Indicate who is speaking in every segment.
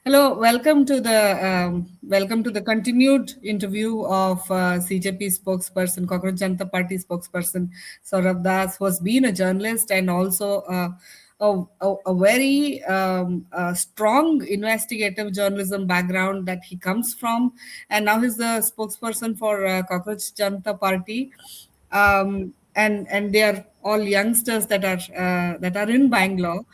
Speaker 1: Hello, welcome to the continued interview of CJP spokesperson, Cockroach Janta Party spokesperson Saurabh Das, who has been a journalist and also a very strong investigative journalism background that he comes from, and now he's the spokesperson for Cockroach Janta Party. And they are all youngsters that are in Bangalore,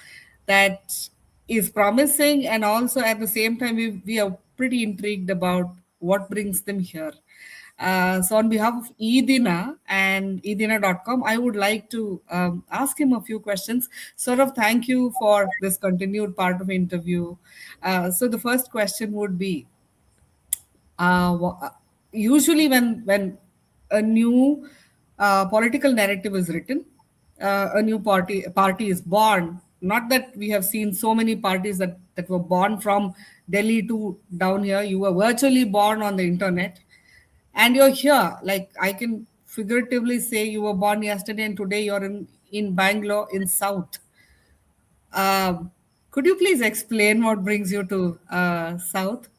Speaker 1: that is promising, and also at the same time we are pretty intrigued about what brings them here. So on behalf of eedina and eedina.com, I would like to ask him a few questions. Sort of thank you for this continued part of interview. So the first question would be, usually when a new political narrative is written, a new party is born. Not that we have seen so many parties that were born from Delhi to down here. You were virtually born on the internet, and you're here. Like, I can figuratively say you were born yesterday, and today you're in Bangalore in South. Um, could you please explain what brings you to South?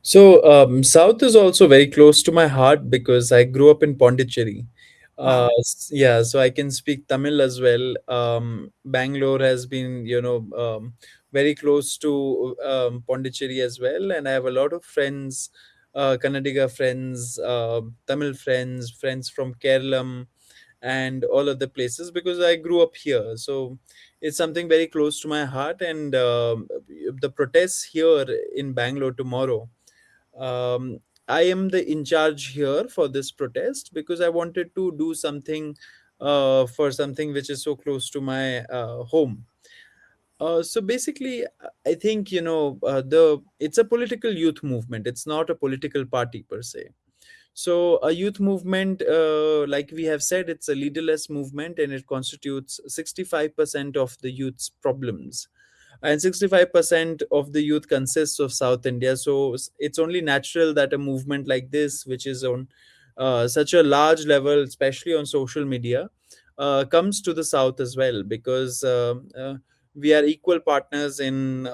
Speaker 2: South is also very close to my heart because I grew up in Pondicherry.
Speaker 1: Wow.
Speaker 2: Yeah, so I can speak Tamil as well. Bangalore has been, very close to Pondicherry as well, and I have a lot of friends, Kannadiga friends, Tamil friends, friends from Kerala, and all other places because I grew up here. So it's something very close to my heart, and the protests here in Bangalore tomorrow. um, I am the in charge here for this protest because I wanted to do something for something which is so close to my home. So basically, I think the it's a political youth movement. It's not a political party per se. So a youth movement, like we have said, it's a leaderless movement, and it constitutes 65% of the youth's problems, and 65% of the youth consists of South India. So it's only natural that a movement like this, which is on such a large level, especially on social media, comes to the South as well, because we are equal partners in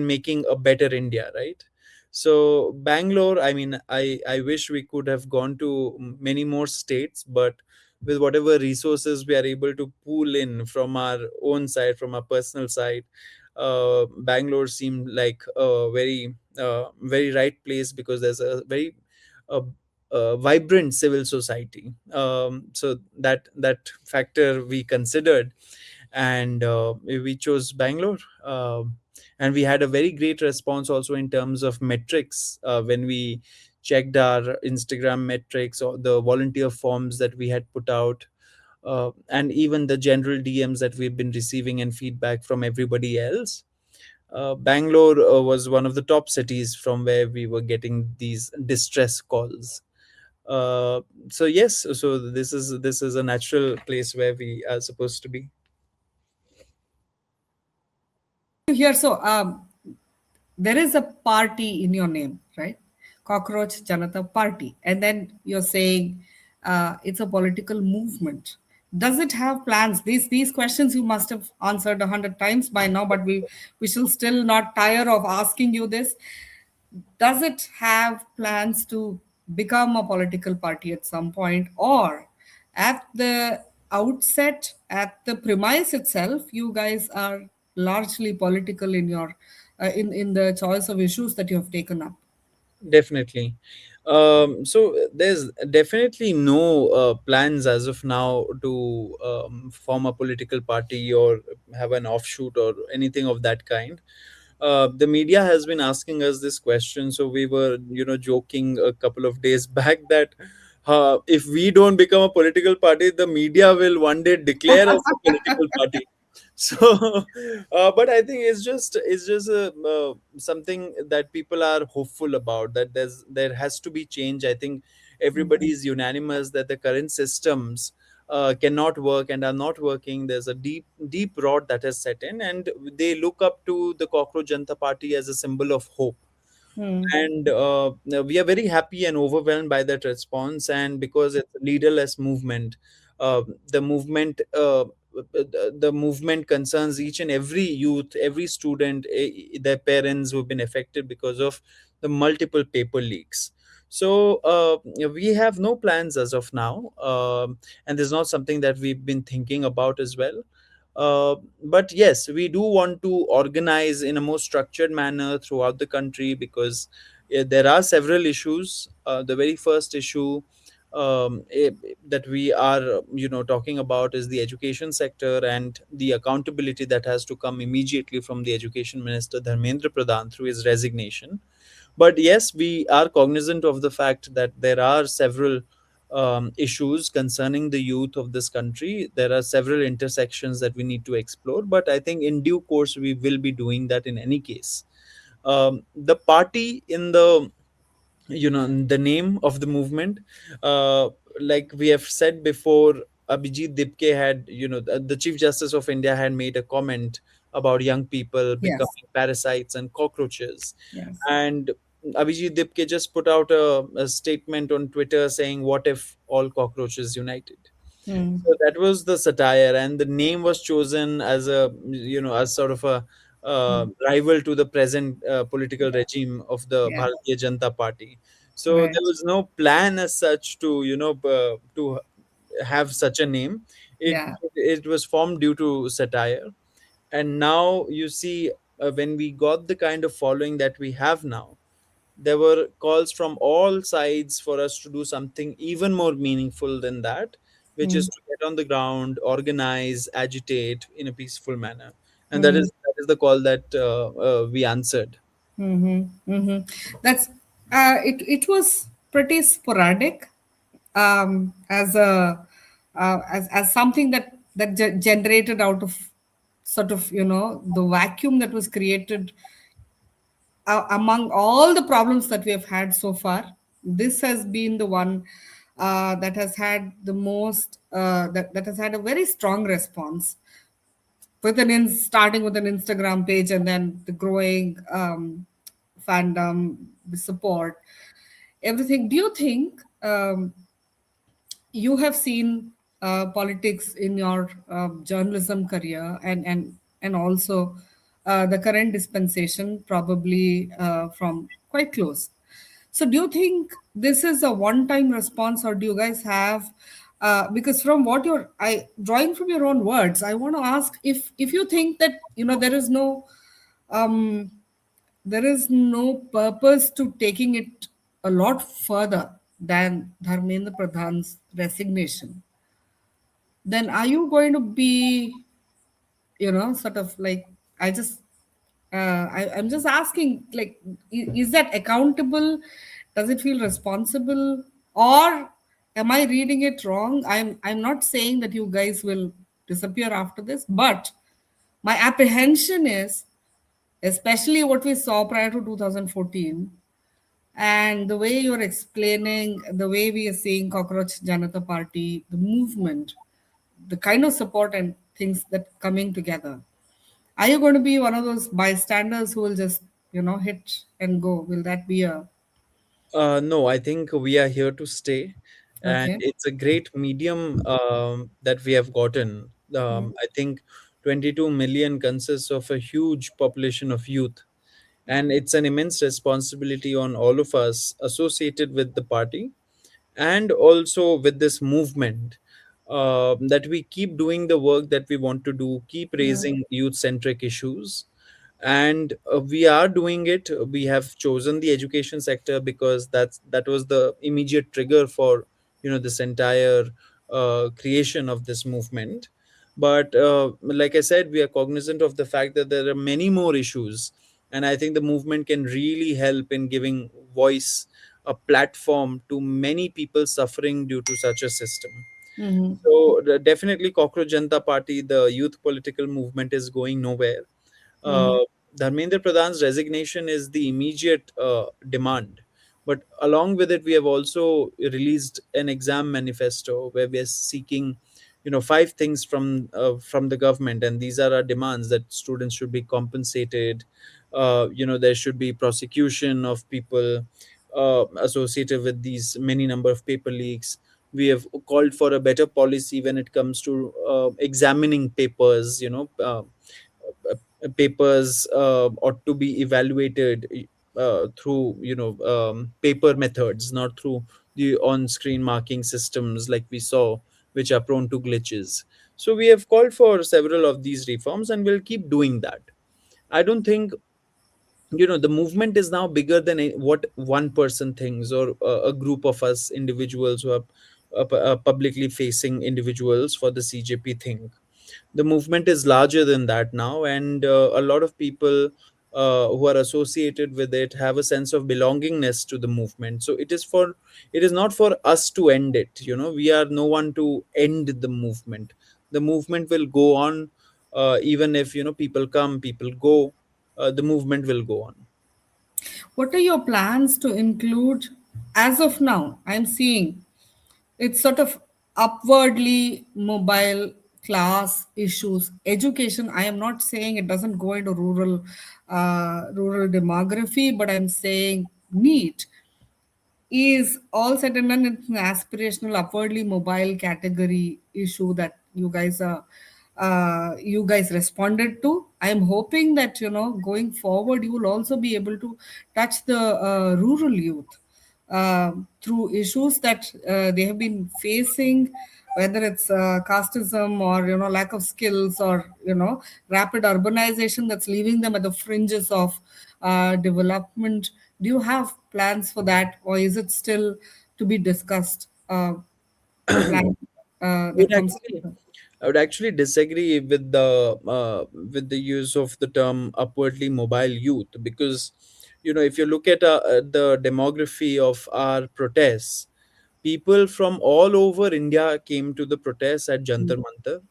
Speaker 2: making a better India, right? So Bangalore, I mean, I wish we could have gone to many more states, but with whatever resources we are able to pool in from our own side, from our personal side, Bangalore seemed like a very right place because there's a very uh, vibrant civil society. So that factor we considered, and we chose Bangalore. And we had a very great response also in terms of metrics when we checked our Instagram metrics or the volunteer forms that we had put out, and even the general DMs that we've been receiving and feedback from everybody else. Bangalore was one of the top cities from where we were getting these distress calls. Uh, so yes, so this is a natural place where we are supposed to be.
Speaker 1: Here, so there is a party in your name, right? Cockroach Janata Party. And then you're saying it's a political movement. Does it have plans? These questions you must have answered 100 times by now, but we shall still not tire of asking you this. Does it have plans to become a political party at some point, or at the outset, at the premise itself, you guys are largely political in your in the choice of issues that you have taken up?
Speaker 2: Definitely. So there's definitely no plans as of now to form a political party or have an offshoot or anything of that kind. The media has been asking us this question, so we were, joking a couple of days back that if we don't become a political party, the media will one day declare us a political party. So but I think it's just something that people are hopeful about, that there has to be change. I think everybody is unanimous that the current systems cannot work and are not working. There's a deep rot that has set in, and they look up to the Cockroach Janta Party as a symbol of hope.
Speaker 1: Hmm.
Speaker 2: And we are very happy and overwhelmed by that response, and because it's a leaderless movement, the movement the movement concerns each and every youth, every student, their parents who've been affected because of the multiple paper leaks. So we have no plans as of now, and there's not something that we've been thinking about as well. But yes, we do want to organize in a more structured manner throughout the country, because there are several issues. The very first issue that we are talking about is the education sector, and the accountability that has to come immediately from the education minister Dharmendra Pradhan through his resignation. But yes, we are cognizant of the fact that there are several issues concerning the youth of this country. There are several intersections that we need to explore, but I think in due course we will be doing that in any case. The party in the name of the movement, uh, like we have said before, Abhijit Dipke had, the Chief Justice of India had made a comment about young people
Speaker 1: Yes.
Speaker 2: becoming parasites and cockroaches.
Speaker 1: Yes.
Speaker 2: And Abhijit Dipke just put out a statement on Twitter saying, "What if all cockroaches united?"
Speaker 1: Mm.
Speaker 2: So that was the satire, and the name was chosen as as sort of a
Speaker 1: Mm.
Speaker 2: rival to the present political
Speaker 1: Yeah.
Speaker 2: regime of the
Speaker 1: Yeah.
Speaker 2: Bharatiya Janata Party. So there
Speaker 1: Right.
Speaker 2: was no plan as such to to have such a name. It
Speaker 1: Yeah.
Speaker 2: it was formed due to satire, and now you see, when we got the kind of following that we have now, there were calls from all sides for us to do something even more meaningful than that, which is
Speaker 1: Mm.
Speaker 2: to get on the ground, organize, agitate in a peaceful manner. And that
Speaker 1: Mm.
Speaker 2: is the call that we answered.
Speaker 1: Mm-hmm. Mm-hmm. That's it was pretty sporadic, as a as something that generated out of sort of, the vacuum that was created among all the problems that we have had so far. This has been the one that has had the most that has had a very strong response, with starting with an Instagram page, and then the growing fandom, the support, everything. Do you think you have seen politics in your journalism career, and also the current dispensation, probably from quite close? So do you think this is a one time response, or do you guys have because from what you're I drawing from your own words, I want to ask if you think that, there is um no purpose to taking it a lot further than Dharmendra Pradhan's resignation, then are you going to be, sort of like, I just, I'm just asking, like, is that accountable? Does it feel responsible? Or am I reading it wrong? I'm not saying that you guys will disappear after this, but my apprehension is, especially what we saw prior to 2014, and the way you're explaining, the way we are seeing Cockroach Janata Party, the movement, the kind of support and things that coming together. Are you going to be one of those bystanders who will just, hit and go? Will that be a
Speaker 2: No, I think we are here to stay, and
Speaker 1: okay?
Speaker 2: it's a great medium that we have gotten. I think 22 million consists of a huge population of youth, and it's an immense responsibility on all of us associated with the party and also with this movement, that we keep doing the work that we want to do, keep raising youth centric issues. And we are doing it. We have chosen the education sector because that was the immediate trigger for this entire creation of this movement. But like I said, we are cognizant of the fact that there are many more issues, and I think the movement can really help in giving voice, a platform to many people suffering due to such a system.
Speaker 1: Mm-hmm.
Speaker 2: So definitely, Cockroach Janta Party, the youth political movement, is going nowhere.
Speaker 1: Mm-hmm.
Speaker 2: uh, Dharmendra Pradhan's resignation is the immediate demand. But along with it, we have also released an exam manifesto where we are seeking, five things from the government, and these are our demands: that students should be compensated, there should be prosecution of people associated with these many number of paper leaks. We have called for a better policy when it comes to examining papers. Papers ought to be evaluated through paper methods, not through the on-screen marking systems like we saw, which are prone to glitches. So we have called for several of these reforms, and we'll keep doing that. I don't think, the movement is now bigger than what one person thinks, or a group of us individuals who are publicly facing individuals for the CJP think. The movement is larger than that now, and a lot of people who are associated with it have a sense of belongingness to the movement. So it is not for us to end it. We are no one to end the movement. The movement will go on, even if people come, people go. The movement will go on.
Speaker 1: What are your plans to include as of now? I'm seeing it's sort of upwardly mobile class issues, education. I am not saying it doesn't go into rural demography, but I'm saying need is all said and done. It's an aspirational upwardly mobile category issue that you guys responded to. I'm hoping that going forward you will also be able to touch the rural youth through issues that they have been facing, whether it's casteism or lack of skills, or rapid urbanization that's leaving them at the fringes of development. Do you have plans for that, or is it still to be discussed? The plan that
Speaker 2: would
Speaker 1: comes.
Speaker 2: actually I would actually disagree with the use of the term upwardly mobile youth, because if you look at the demography of our protests, people from all over India came to the protests at Jantar Mantar,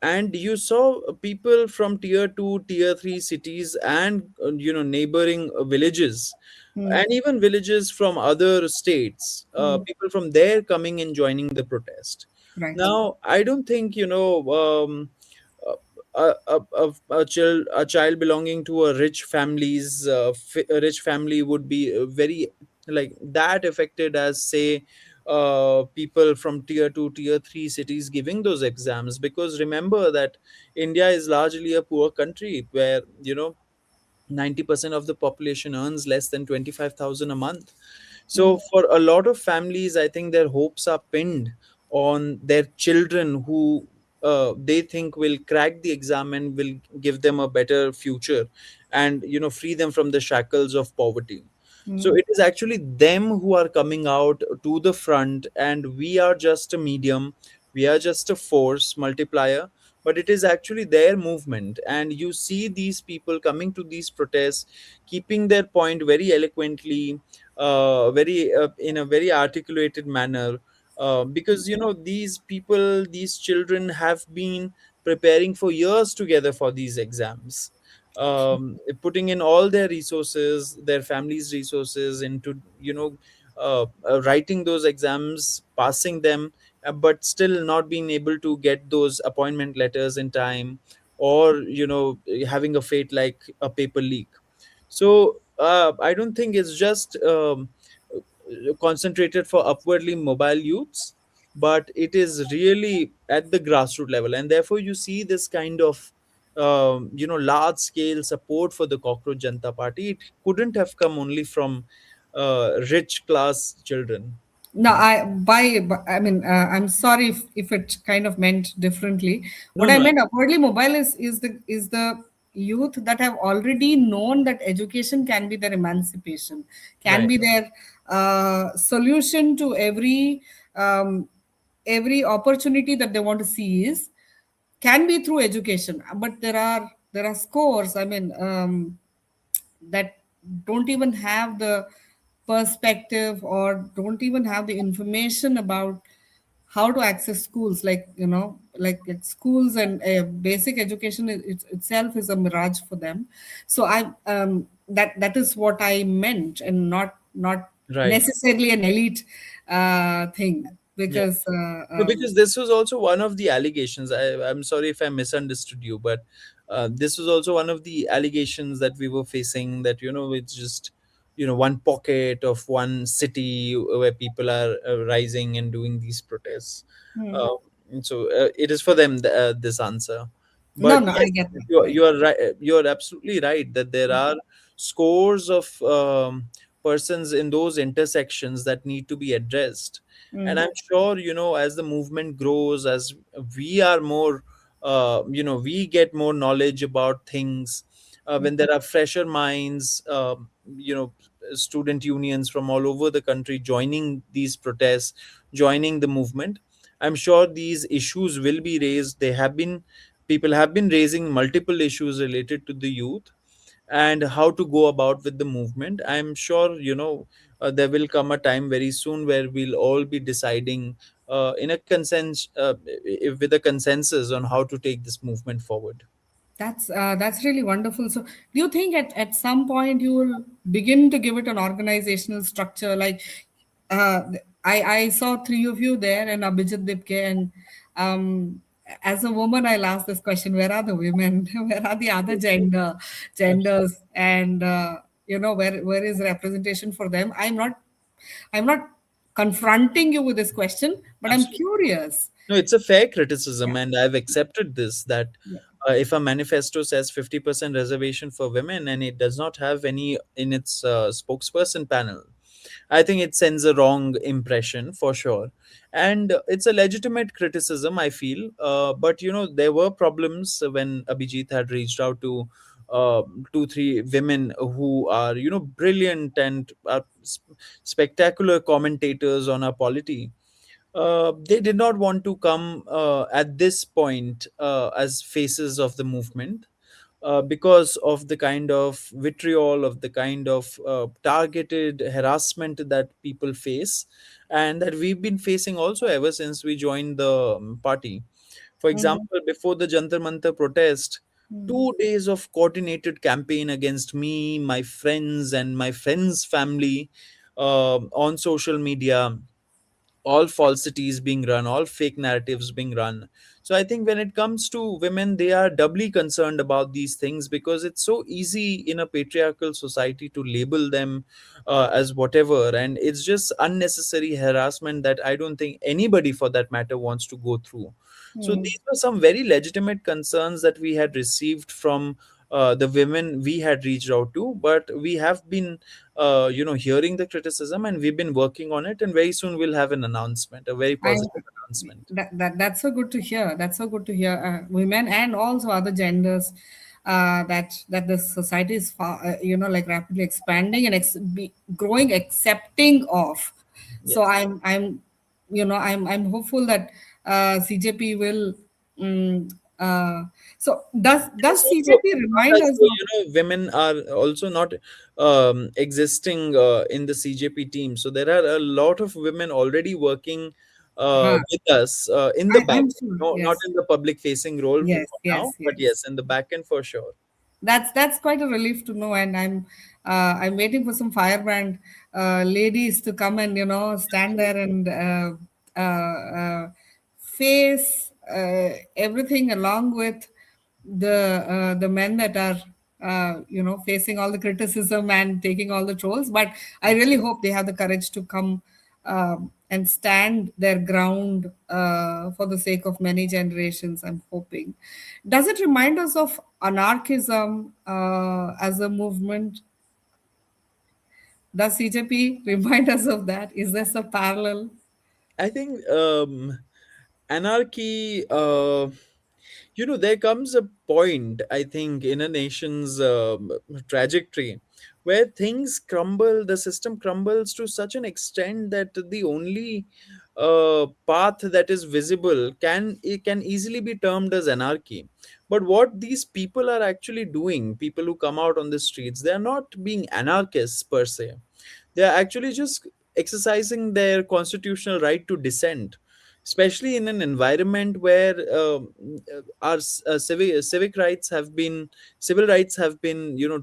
Speaker 2: and you saw people from tier 2, tier 3 cities, and neighboring villages,
Speaker 1: Hmm.
Speaker 2: and even villages from other states,
Speaker 1: Hmm.
Speaker 2: people from there coming and joining the protest.
Speaker 1: Right.
Speaker 2: Now I don't think a child belonging to a rich family would be very like that affected as, say, people from tier 2, tier 3 cities giving those exams, because remember that India is largely a poor country where 90% of the population earns less than 25,000 a month.
Speaker 1: Hmm.
Speaker 2: So for a lot of families, I think their hopes are pinned on their children who they think will crack the exam and will give them a better future, and free them from the shackles of poverty. So
Speaker 1: Hmm.
Speaker 2: it is actually them who are coming out to the front, and we are just a medium, we are just a force multiplier, but it is actually their movement. And you see these people coming to these protests, keeping their point very eloquently, very in a very articulated manner, because these people, these children have been preparing for years together for these exams, putting in all their resources, their families resources into writing those exams, passing them, but still not being able to get those appointment letters in time, or having a fate like a paper leak. So I don't think it's just concentrated for upwardly mobile youths, but it is really at the grassroots level, and therefore you see this kind of large scale support for the Cockroach Janta Party. It couldn't have come only from rich class children.
Speaker 1: No, I mean, I'm sorry if it kind of meant differently.
Speaker 2: No,
Speaker 1: What I
Speaker 2: no.
Speaker 1: meant upwardly mobile is the youth that have already known that education can be their emancipation, can
Speaker 2: Right.
Speaker 1: be their solution to every opportunity that they want to seize, can be through education. But there are scores. I mean, that don't even have the perspective, or don't even have the information about how to access schools, like schools, and basic education itself is a mirage for them. So that is what I meant, and not
Speaker 2: Right.
Speaker 1: necessarily an elite thing,
Speaker 2: Yeah.
Speaker 1: because
Speaker 2: No, because this was also one of the allegations. I'm sorry if I misunderstood you, but this was also one of the allegations that we were facing, that it's just one pocket of one city where people are rising and doing these protests.
Speaker 1: Hmm.
Speaker 2: uh, it is for them, this answer.
Speaker 1: No,
Speaker 2: But
Speaker 1: no, I
Speaker 2: yes,
Speaker 1: get that.
Speaker 2: you are right, you're absolutely right that there are scores of persons in those intersections that need to be addressed. And
Speaker 1: Mm,
Speaker 2: I'm sure, as the movement grows, as we are more, we get more knowledge about things, when there are fresher minds, student unions from all over the country joining these protests, joining the movement. I'm sure these issues will be raised. People have been raising multiple issues related to the youth and how to go about with the movement. I'm sure, there will come a time very soon where we'll all be deciding in a with a consensus on how to take this movement forward.
Speaker 1: that's really wonderful. So, do you think at some point you will begin to give it an organizational structure? Like, I saw three of you there and Abhijit Dipke, and as a woman, I'll ask this question: where are the women? Where are the other genders? And where is representation for them? I'm not confronting you with this question, but I'm
Speaker 2: Absolutely.
Speaker 1: curious.
Speaker 2: No, it's a fair
Speaker 1: Yeah.
Speaker 2: criticism, and I've accepted this, that
Speaker 1: Yeah.
Speaker 2: if a manifesto says 50% reservation for women and it does not have any in its spokesperson panel, I think it sends a wrong impression for sure. And it's a legitimate criticism, I feel. But, there were problems when Abhijit had reached out to uh, two, three women who are, brilliant and are spectacular commentators on our polity. They did not want to come at this point as faces of the movement, because of the kind of vitriol, of the kind of targeted harassment that people face, and that we've been facing also ever since we joined the party. For
Speaker 1: Mhm.
Speaker 2: example, before the Jantar Mantar protest,
Speaker 1: Mhm.
Speaker 2: 2 days of coordinated campaign against me, my friends, and my friends' family on social media, all falsities being run, all fake narratives being run. So I think when it comes to women, they are doubly concerned about these things, because it's so easy in a patriarchal society to label them as whatever, and it's just unnecessary harassment that I don't think anybody for that matter wants to go through. So
Speaker 1: Mhm.
Speaker 2: these were some very legitimate concerns that we had received from the women we had reached out to, but we have been hearing the criticism, and we've been working on it, and very soon we'll have an announcement, a very
Speaker 1: I
Speaker 2: positive announcement.
Speaker 1: that's so good to hear. That's so good to hear. Women and also other genders, that the society is like rapidly expanding and growing accepting of. So
Speaker 2: Yes.
Speaker 1: I'm hopeful that CJP will. Um, uh, so does
Speaker 2: It is also
Speaker 1: CJP
Speaker 2: not
Speaker 1: remind
Speaker 2: as
Speaker 1: us
Speaker 2: though,
Speaker 1: of?
Speaker 2: women are also not existing in the CJP team. So there are a lot of women already working
Speaker 1: Huh,
Speaker 2: with us in the back
Speaker 1: I'm
Speaker 2: end.
Speaker 1: sure.
Speaker 2: No, not
Speaker 1: Yes.
Speaker 2: in the public facing role for
Speaker 1: Yes.
Speaker 2: now,
Speaker 1: Yes.
Speaker 2: but
Speaker 1: Yes.
Speaker 2: yes, in the back end for sure.
Speaker 1: That's quite a relief to know, and I'm waiting for some firebrand ladies to come and stand there and face everything along with the men that are facing all the criticism and taking all the trolls. But I really hope they have the courage to come and stand their ground for the sake of many generations. I'm hoping. Does it remind us of anarchism as a movement? Does CJP remind us of that? Is this a parallel?
Speaker 2: I think anarchy. There comes a point, I think, in a nation's trajectory where things crumble, the system crumbles to such an extent that the only path that is visible can easily be termed as anarchy. But what these people are actually doing, people who come out on the streets, they are not being anarchists per se. They are actually just exercising their constitutional right to dissent, especially in an environment where our civil rights have been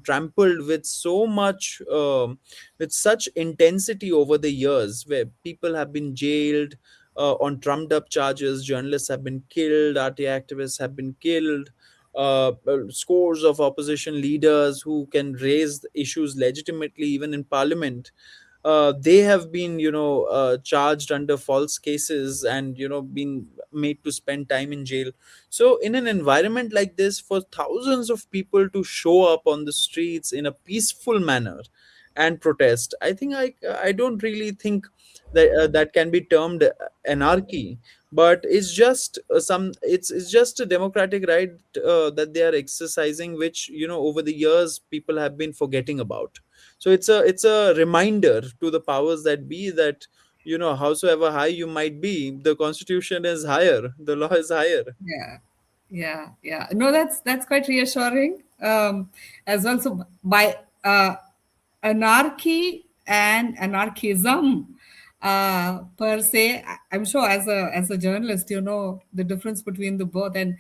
Speaker 2: trampled with so much with such intensity over the years, where people have been jailed on trumped up charges, journalists have been killed, RT activists have been killed, scores of opposition leaders who can raise the issues legitimately even in parliament. They have been, charged under false cases and, been made to spend time in jail. So in an environment like this, for thousands of people to show up on the streets in a peaceful manner and protest, I don't really think that that can be termed anarchy, but it's just it's just a democratic right that they are exercising, which, over the years people have been forgetting about. So it's a reminder to the powers that be that, howsoever high you might be, the constitution is higher, the law is higher.
Speaker 1: Yeah, yeah. No, that's quite reassuring. As well, so by anarchy and anarchism, per se, I'm sure as a journalist, you know the difference between the both, and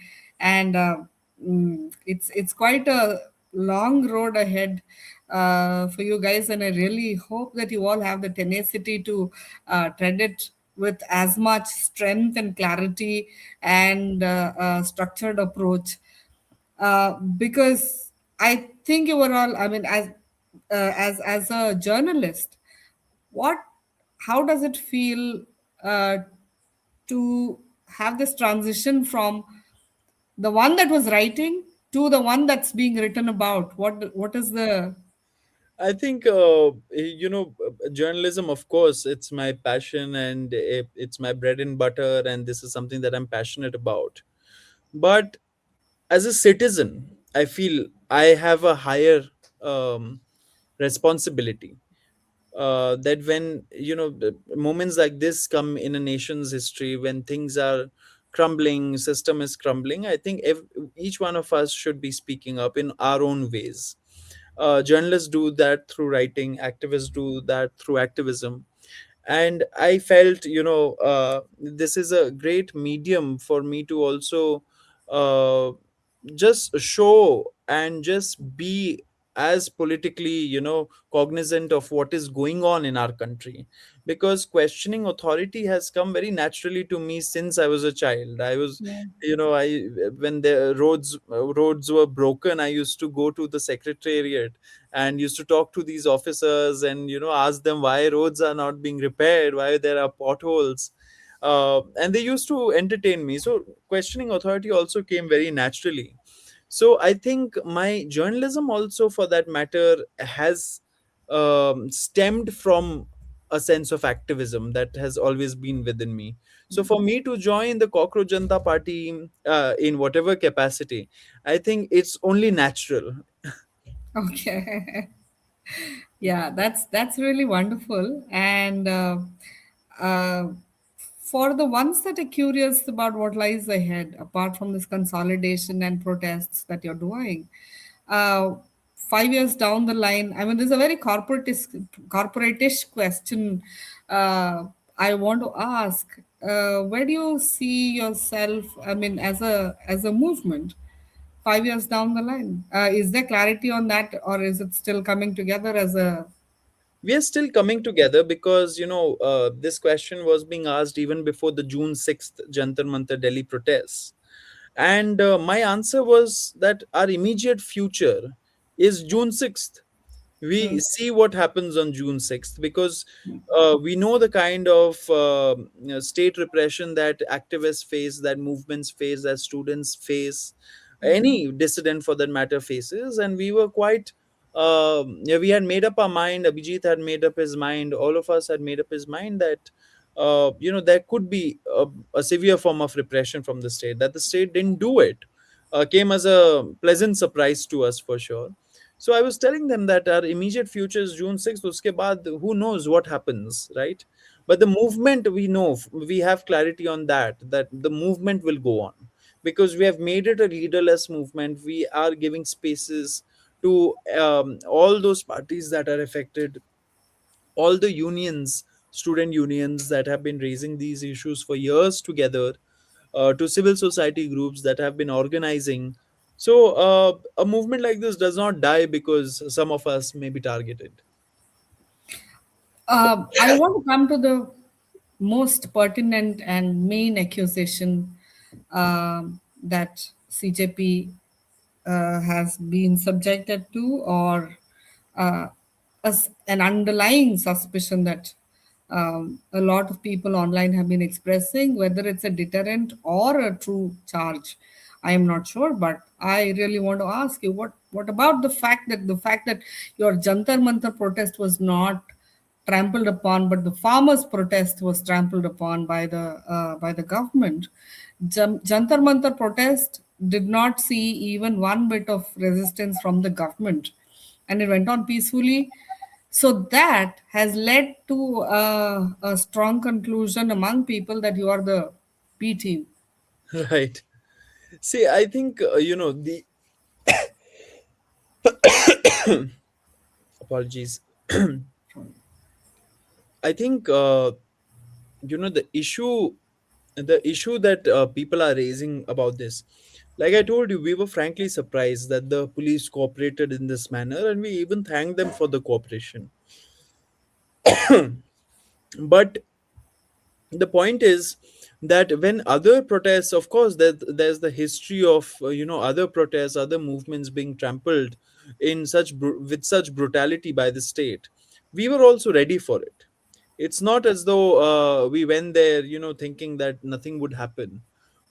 Speaker 1: it's quite a long road ahead for you guys, and I really hope that you all have the tenacity to tread it with as much strength and clarity and structured approach, because I think you were all. I mean, as a journalist, what how does it feel uh, to have this transition from the one that was writing to the one that's being written about? What is the
Speaker 2: I think, journalism, of course, it's my passion, and it's my bread and butter, and this is something that I'm passionate about. But as a citizen, I feel I have a higher um, responsibility, that when, the moments like this come in a nation's history, when things are crumbling, system is crumbling, I think each one of us should be speaking up in our own ways. Journalists do that through writing, activists do that through activism, and I felt, this is a great medium for me to also uh, just show and just be as politically, cognizant of what is going on in our country, because questioning authority has come very naturally to me since I was a child. I was,
Speaker 1: yeah.
Speaker 2: I when the roads were broken, I used to go to the secretariat and used to talk to these officers and, ask them why roads are not being repaired, why there are potholes, and they used to entertain me. So questioning authority also came very naturally. So I think my journalism also, for that matter, has stemmed from a sense of activism that has always been within me. So for me to join the Cockroach Janta Party in whatever capacity, I think it's only natural.
Speaker 1: Okay. Yeah, that's really wonderful. And uh, for the ones that are curious about what lies ahead, apart from this consolidation and protests that you're doing, uh, 5 years down the line, I mean, there's a very corporatish question I want to ask. Where do you see yourself? I mean, as a movement? 5 years down the line? Is there clarity on that, or is it still coming together as a?
Speaker 2: We are still coming together because, this question was being asked even before the June 6th Jantar Mantar Delhi protests. And my answer was that our immediate future is June 6th. We
Speaker 1: Hmm,
Speaker 2: see what happens on June 6th, because we know the kind of state repression that activists face, that movements face, that students face, any dissident for that matter faces. And we were quite, yeah, we had made up our mind. Abhijit had made up his mind. All of us had made up his mind that, there could be a severe form of repression from the state. That the state didn't do it came as a pleasant surprise to us for sure. So I was telling them that our immediate future is June 6th. Uske baad, who knows what happens, right? But the movement, we know, we have clarity on that, that the movement will go on, because we have made it a leaderless movement. We are giving spaces to all those parties that are affected, all the unions, student unions that have been raising these issues for years together, to civil society groups that have been organizing. So, a movement like this does not die because some of us may be targeted.
Speaker 1: I want to come to the most pertinent and main accusation that CJP has been subjected to, or uh, as an underlying suspicion that a lot of people online have been expressing, whether it's a deterrent or a true charge. I am not sure, but I really want to ask you, what about the fact that your Jantar Mantar protest was not trampled upon, but the farmers' protest was trampled upon by the government. Jantar Mantar protest did not see even one bit of resistance from the government, and it went on peacefully. So that has led to a strong conclusion among people that you are the B team.
Speaker 2: Right. See, I think, the apologies. I think, the issue that people are raising about this, like I told you, we were frankly surprised that the police cooperated in this manner, and we even thanked them for the cooperation. But the point is that when other protests, of course, there's the history of other protests, other movements being trampled in with such brutality by the state. We were also ready for it. It's not as though we went there thinking that nothing would happen.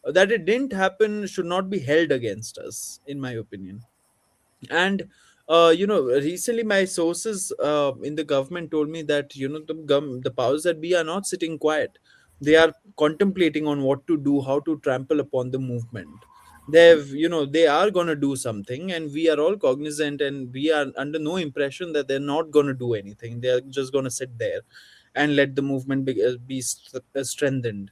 Speaker 2: That it didn't happen should not be held against us, in my opinion. And recently my sources in the government told me that the powers that be are not sitting quiet. They are contemplating on what to do, how to trample upon the movement. They are going to do something, and we are all cognizant, and we are under no impression that they're not going to do anything. They're just going to sit there and let the movement be strengthened.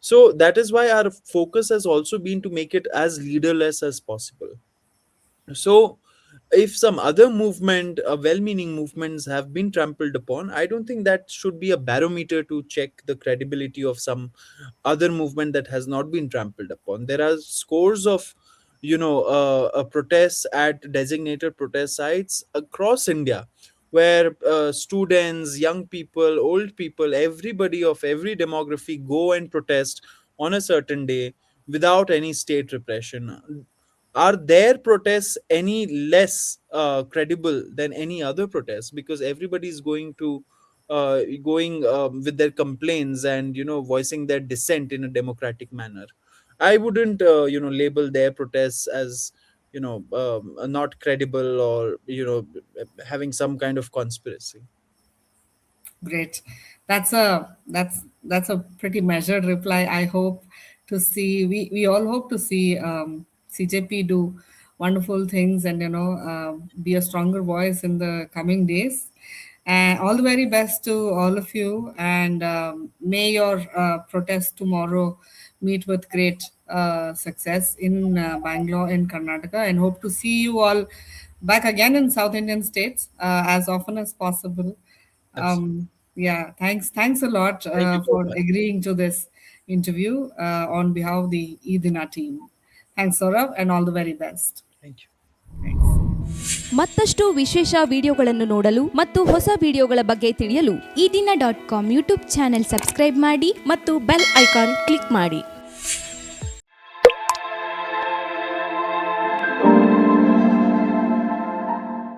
Speaker 2: So that is why our focus has also been to make it as leaderless as possible. So if some other movement, well-meaning movements, have been trampled upon, I don't think that should be a barometer to check the credibility of some other movement that has not been trampled upon. There are scores of protests at designated protest sites across India, where students, young people, old people, everybody of every demography go and protest on a certain day without any state repression. Are their protests any less credible than any other protests, because everybody is going with their complaints and voicing their dissent in a democratic manner? I wouldn't label their protests as not credible, or having some kind of conspiracy.
Speaker 1: Great. That's a pretty measured reply. I hope to see we all hope to see CJP do wonderful things, and be a stronger voice in the coming days. And all the very best to all of you, and may your protest tomorrow meet with great success in Bangalore in Karnataka, and hope to see you all back again in South Indian states as often as possible.
Speaker 2: Absolutely.
Speaker 1: Yeah, thanks a lot
Speaker 2: Thank you so
Speaker 1: for
Speaker 2: much.
Speaker 1: agreeing to this interview on behalf of the eedina team. Thanks, Saurabh, and all the very best.
Speaker 2: Thank you.
Speaker 1: Thanks.
Speaker 3: ಮತ್ತಷ್ಟು ವಿಶೇಷ ವಿಡಿಯೋಗಳನ್ನು ನೋಡಲು ಮತ್ತು ಹೊಸ ವಿಡಿಯೋಗಳ ಬಗ್ಗೆ ತಿಳಿಯಲು
Speaker 4: eedina.com YouTube channel subscribe ಮಾಡಿ
Speaker 3: ಮತ್ತು ಬೆಲ್ ಐಕಾನ್ ಕ್ಲಿಕ್ ಮಾಡಿ.